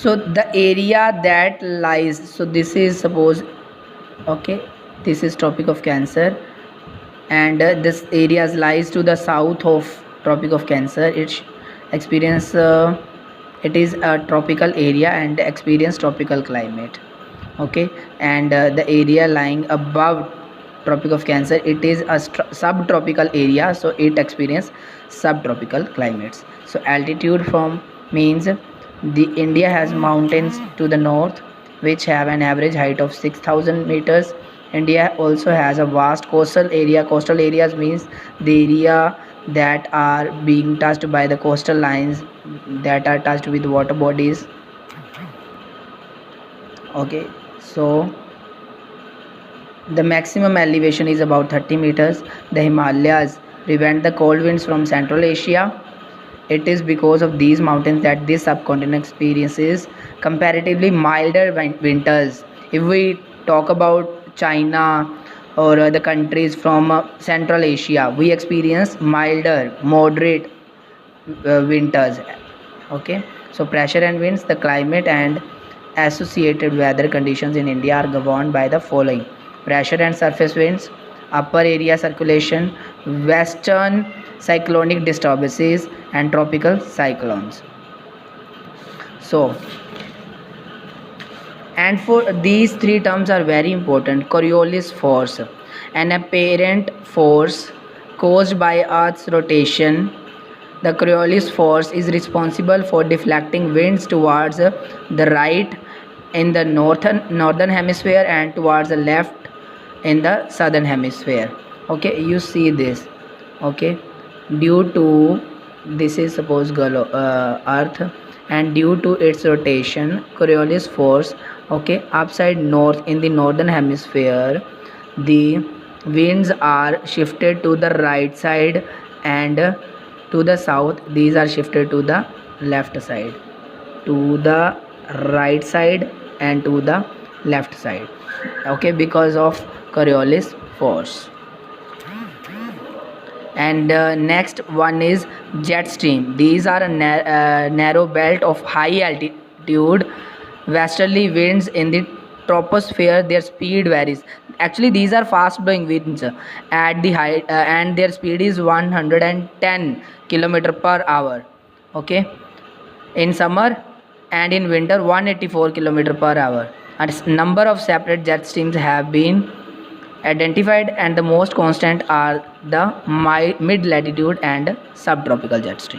So the area that lies, so this is suppose, okay, this is Tropic of Cancer, and this area lies to the south of Tropic of Cancer. Experience it is a tropical area and experience tropical climate. Okay, and the area lying above Tropic of Cancer, it is a subtropical area, so it experience subtropical climates. So altitude from means the India has mountains to the north which have an average height of 6,000 meters. India also has a vast coastal area. Coastal areas means the area that are being touched by the coastal lines, that are touched with water bodies. Okay, so the maximum elevation is about 30 meters. The Himalayas prevent the cold winds from Central Asia. It is because of these mountains that this subcontinent experiences comparatively milder winters. If we talk about China or the countries from Central Asia, we experience milder, moderate winters. Okay, so pressure and winds, the climate and associated weather conditions in India are governed by the following: pressure and surface winds, upper area circulation, western cyclonic disturbances, and tropical cyclones. So, and for these three terms are very important: Coriolis force, an apparent force caused by Earth's rotation. The Coriolis force is responsible for deflecting winds towards the right in the northern hemisphere and towards the left in the southern hemisphere. Okay, you see this. Okay, due to this is suppose Earth, and due to its rotation, Coriolis force, okay, upside north in the northern hemisphere, the winds are shifted to the right side, and to the south these are shifted to the left side, to the right side and to the left side. Okay, because of Coriolis force. And next one is jet stream. These are a narrow belt of high altitude westerly winds in the troposphere. Their speed varies. Actually, these are fast blowing winds at the height, and their speed is 110 kilometer per hour. Okay, in summer, and in winter 184 kilometer per hour. A number of separate jet streams have been identified, and the most constant are the mid latitude and subtropical jet stream.